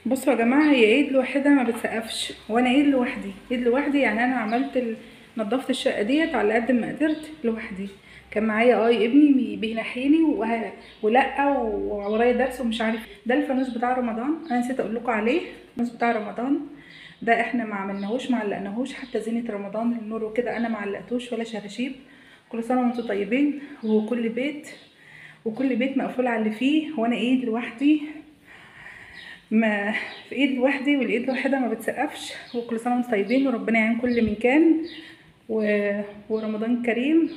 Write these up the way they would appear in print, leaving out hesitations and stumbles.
بصوا يا جماعه، هي ايد لوحدها ما بتسقفش، وانا ايد لوحدي ايد لوحدي. يعني انا عملت نضفت الشقه ديت على قد ما قدرت لوحدي. كان معايا ابني بينحيني ولا وورايا درس ومش عارف. ده الفانوس بتاع رمضان، انا نسيت اقول لكم عليه. الفانوس بتاع رمضان ده احنا ما عملناهوش، ما علقناهوش حتى زينه رمضان النور وكده، انا ما علقتوش ولا شراشيب. كل سنه وانتم طيبين. وكل بيت مقفول على اللي فيه، وانا ايد لوحدي. ما في ايد لوحدي، والايد الواحده ما بتسقفش. وكل سنه وانتم طيبين، وربنا يعين كل من كان ورمضان كريم.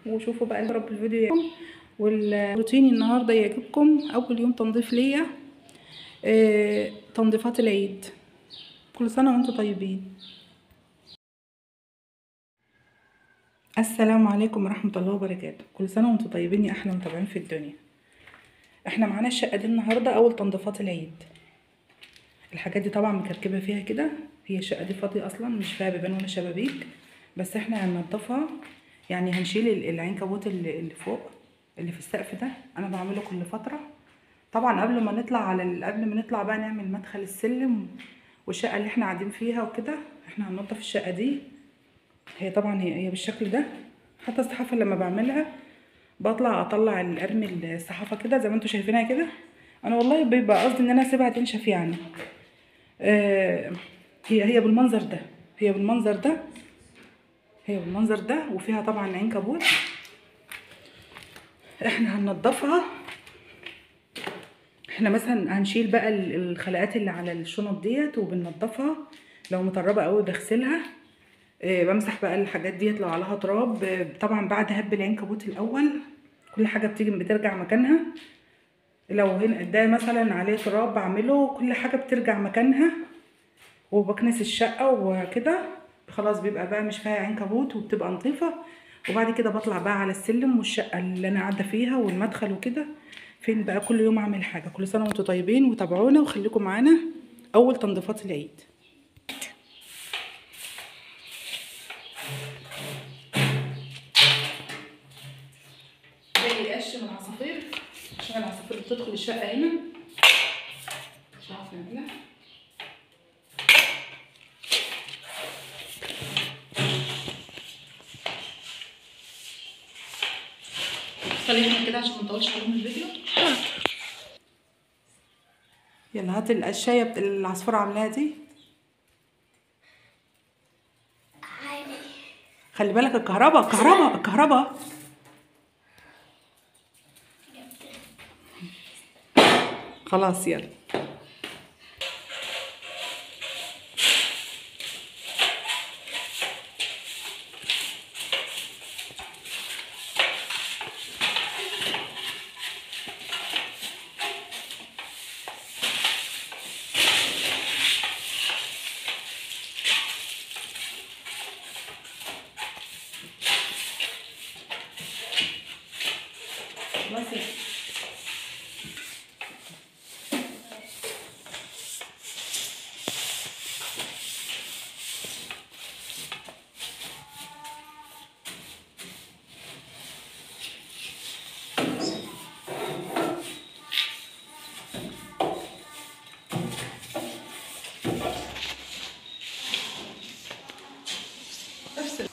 وشوفوا بقى يا رب الفيديو يعجبكم، والروتين النهارده يعجبكم. اول يوم تنظيف ليا، تنظيفات العيد. كل سنه وانتم طيبين. السلام عليكم ورحمه الله وبركاته. كل سنه وانتم طيبين يا احلى متابعين في الدنيا. احنا معانا الشقه دي النهارده اول تنظيفات العيد. الحاجات دي طبعا مكركبه فيها كده. هي الشقه دي فاضيه اصلا، مش فيها بيبان ولا شبابيك، بس احنا هننضفها. يعني هنشيل العنكبوت اللي فوق، اللي في السقف ده. انا بعمله كل فتره. طبعا قبل ما نطلع بقى نعمل مدخل السلم والشقه اللي احنا قاعدين فيها وكده. احنا هننضف الشقه دي. هي طبعا هي بالشكل ده. حتى الصحافه لما بعملها اطلع ارمي الصحافه كده زي ما انتم شايفينها كده. انا والله بيبقى قصدي ان انا اسيبها تنشف يعني. آه، هي بالمنظر ده. هي بالمنظر ده هي بالمنظر ده وفيها طبعا عنكبوت. احنا هننضفها. احنا مثلا هنشيل بقى الخلقات اللي على الشنط ديت وبننضفها. لو مطربه قوي بغسلها. بمسح بقى الحاجات ديت لو عليها تراب. طبعا بعد هب العنكبوت الاول كل حاجه بترجع مكانها. لو هنا ده مثلا عليه تراب بعمله، كل حاجه بترجع مكانها. وبكنس الشقه وكده. خلاص بيبقى بقى مش فيها عنكبوت وبتبقى نظيفه. وبعد كده بطلع بقى على السلم والشقه اللي انا قاعده فيها والمدخل وكده. فين بقى كل يوم اعمل حاجه. كل سنه وانتم طيبين، وتابعونا وخليكم معانا اول تنظيفات العيد. جاي قش من العصافير عشان العصافير بتدخل الشقه هنا. مش عارفه نعملها. خلينا كده عشان ما نطولش عليهم الفيديو. يلا هات القشايه العصفوره عاملاها دي. خلي بالك الكهرباء. خلاص يلا. بس افصل.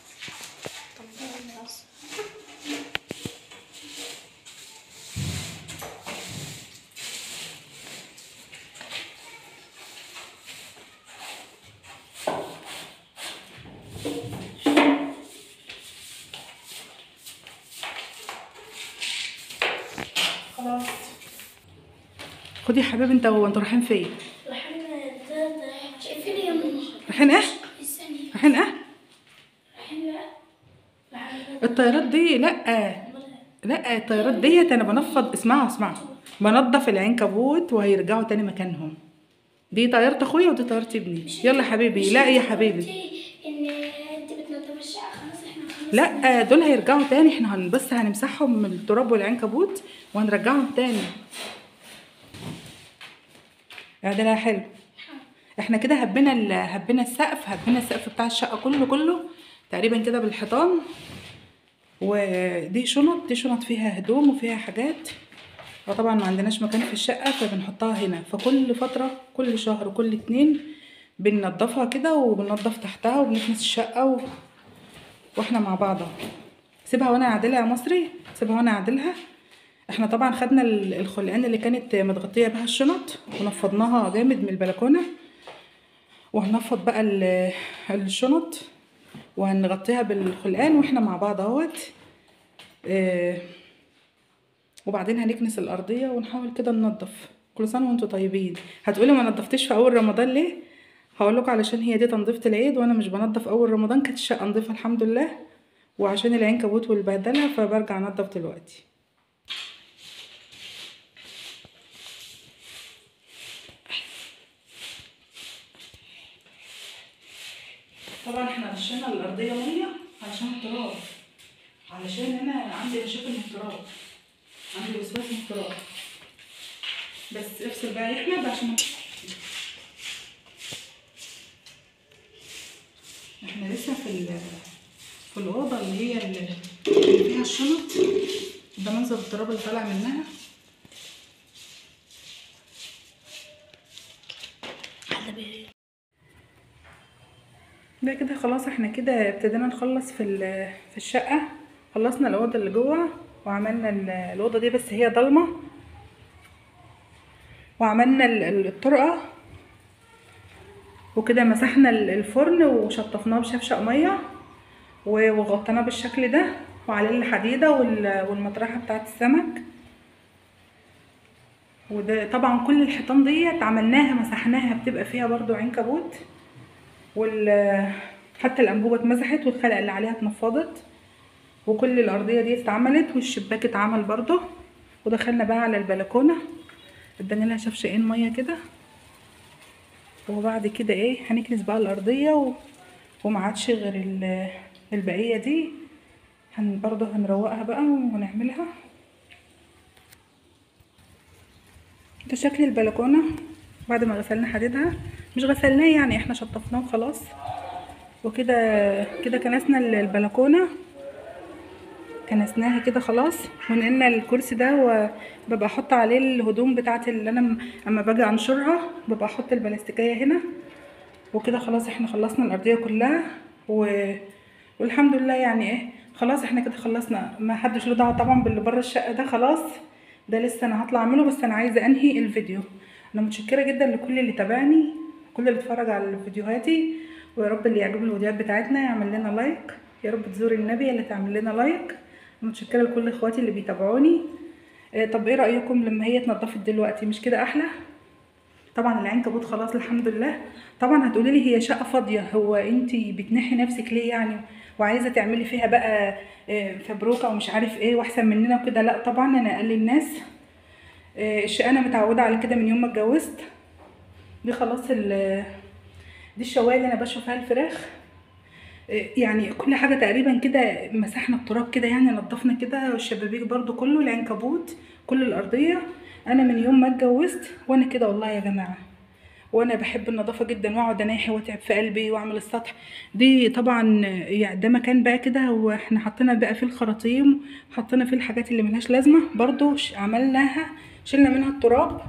خلاص. خدي يا حبيبي انت انتوا رايحين فين؟ رايحين شايفين يا ماما. رايحين ايه؟ استني. رايحين ايه؟ رايحين الطيارات دي لا الطيارات ديت انا بنفض. اسمعوا بنضف العنكبوت وهيرجعوا تاني مكانهم. دي طيارة اخويا ودي طيارة ابني. يلا حبيبي. لا يا حبيبي. ان انت بتنضف الشقه خلاص احنا خلاص. لا دول هيرجعوا تاني. احنا بس هنمسحهم من التراب والعنكبوت وهنرجعهم تاني. ده حلو. احنا كده هبنا السقف بتاع الشقة كله تقريبا كده بالحيطان. ودي شنط فيها هدوم وفيها حاجات فطبعا ما عندناش مكان في الشقة فبنحطها هنا، فكل فترة كل شهر كل 2 بننضفها كده وبننضف تحتها وبنكنس الشقة واحنا مع بعض اهو. سيبها وانا اعدلها يا مصري، سيبها وانا اعدلها. احنا طبعا خدنا الخلقان اللي كانت متغطيه بها الشنط ونفضناها جامد من البلكونه، وهنفض بقى الشنط وهنغطيها بالخلقان واحنا مع بعض اهوت. وبعدين هنكنس الارضيه ونحاول كده ننضف. كل سنه وانتم طيبين. هتقولي ما نضفتش في اول رمضان ليه؟ هقول لكم علشان هي دي تنظيفه العيد، وانا مش بنضف اول رمضان، كانت الشقه نضيفه الحمد لله، وعشان العنكبوت والبهدله فبرجع انضف دلوقتي. طبعا احنا رشينا الارضيه ميه علشان التراب، علشان انا عندي مشاكل من التراب، عندي وسواس من التراب. بس افصل بقى يا احمد عشان احنا لسه في الاوضه اللي هي اللي فيها الشنط. ده منظر التراب اللي طالع منها. ده كده خلاص، احنا كده ابتدينا نخلص في الشقه. خلصنا الاوضه اللي جوه وعملنا الاوضه دي، بس هي ضلمه، وعملنا الطرقه وكده. مسحنا الفرن وشطفناه بشفشق ميه وغطيناه بالشكل ده، وعليه الحديده والمطرحه بتاعه السمك. وده طبعا كل الحيطان ديت عملناها مسحناها، بتبقى فيها برضو عنكبوت، حتى الانبوبه اتمسحت والخلق اللي عليها اتنفضت، وكل الارضيه دي اتعملت، والشباك اتعمل برضو. ودخلنا بقى على البلكونه، اداني لها شفشقين ميه كده، وبعد كده ايه هنكنس بقى الارضيه وما عادش غير البقيه دي برضو هنروقها بقى ونعملها. ده شكل البلكونه بعد ما غسلنا حديدها، مش غسلناه يعني، احنا شطفناه وخلاص. وكده كنسنا البلكونه، كنسناها كده خلاص. ونقلنا الكرسي ده وببقى احط عليه الهدوم بتاعتي اللي انا اما باجي انشرها، ببقى احط البلاستيكيه هنا. وكده خلاص احنا خلصنا الارضيه كلها والحمد لله يعني ايه خلاص احنا كده خلصنا. ما حدش له دعوه طبعا باللي بره الشقه ده، خلاص ده لسه انا هطلع اعمله، بس انا عايزه انهي الفيديو. انا متشكره جدا لكل اللي تابعني، كل اللي اتفرج على فيديوهاتي، ويا رب اللي يعجبه الفيديوهات بتاعتنا يعمل لنا لايك، يا رب تزور النبي اللي تعمل لنا لايك. متشكره لكل اخواتي اللي بيتابعوني. طب ايه رايكم لما هي اتنضفت دلوقتي؟ مش كده احلى؟ طبعا العنكبوت خلاص الحمد لله. طبعا هتقولي لي هي شقه فاضيه، هو انتي بتنحي نفسك ليه يعني وعايزه تعملي فيها بقى فبروكه ومش عارف ايه واحسن مننا وكده؟ لا طبعا انا اقل الناس. الشقه انا متعوده على كده من يوم ما اتجوزت. دي خلاص دي الشوايه اللي انا بشوي فيها الفراخ. يعني كل حاجه تقريبا كده مسحنا التراب كده، يعني نضفنا كده، والشبابيك برضو كله، العنكبوت، كل الارضيه. انا من يوم ما اتجوزت وانا كده والله يا جماعه، وانا بحب النظافه جدا، واقعد اناحي واتعب في قلبي واعمل السطح. دي طبعا يعني ده مكان بقى كده، واحنا حطينا بقى فيه الخراطيم، حطينا فيه الحاجات اللي ملهاش لازمه برضو عملناها، شلنا منها التراب.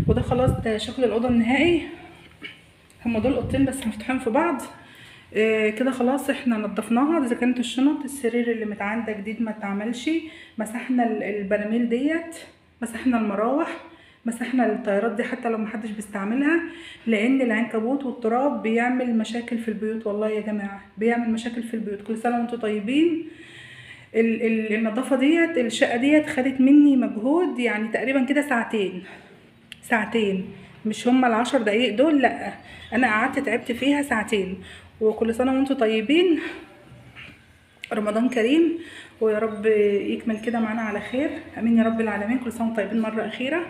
وده خلاص ده شكل الاوضه النهائي. هما دول اوضتين بس مفتوحين في بعض. كده خلاص احنا نضفناها. اذا كانت الشنط، السرير اللي متعندى جديد ما اتعملش، مسحنا البراميل ديت، مسحنا المراوح، مسحنا الطيارات دي حتى لو محدش بيستعملها، لان العنكبوت والتراب بيعمل مشاكل في البيوت. والله يا جماعه بيعمل مشاكل في البيوت. كل سنه وانتم طيبين. النظافه ديت، الشقه ديت خدت مني مجهود يعني تقريبا كده ساعتين، مش هما ال10 دقايق دول، لا انا قعدت تعبت فيها ساعتين. وكل سنه وانتم طيبين، رمضان كريم، ويا رب يكمل كده معانا على خير، امين يا رب العالمين. كل سنه وانتم طيبين مره اخيره.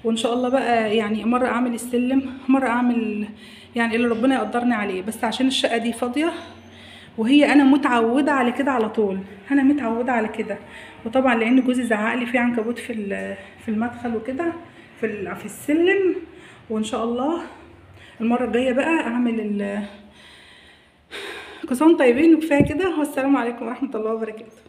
وان شاء الله بقى يعني مره اعمل السلم، مره اعمل يعني اللي ربنا يقدرني عليه، بس عشان الشقه دي فاضيه، وهي انا متعوده على كده على طول، انا متعوده على كده. وطبعا لان جوزي زعق لي في عنكبوت في المدخل وكده، في السلم. وان شاء الله المره الجايه بقى اعمل كل سنه وانتم طيبين. وكفايه كده، والسلام عليكم ورحمه الله وبركاته.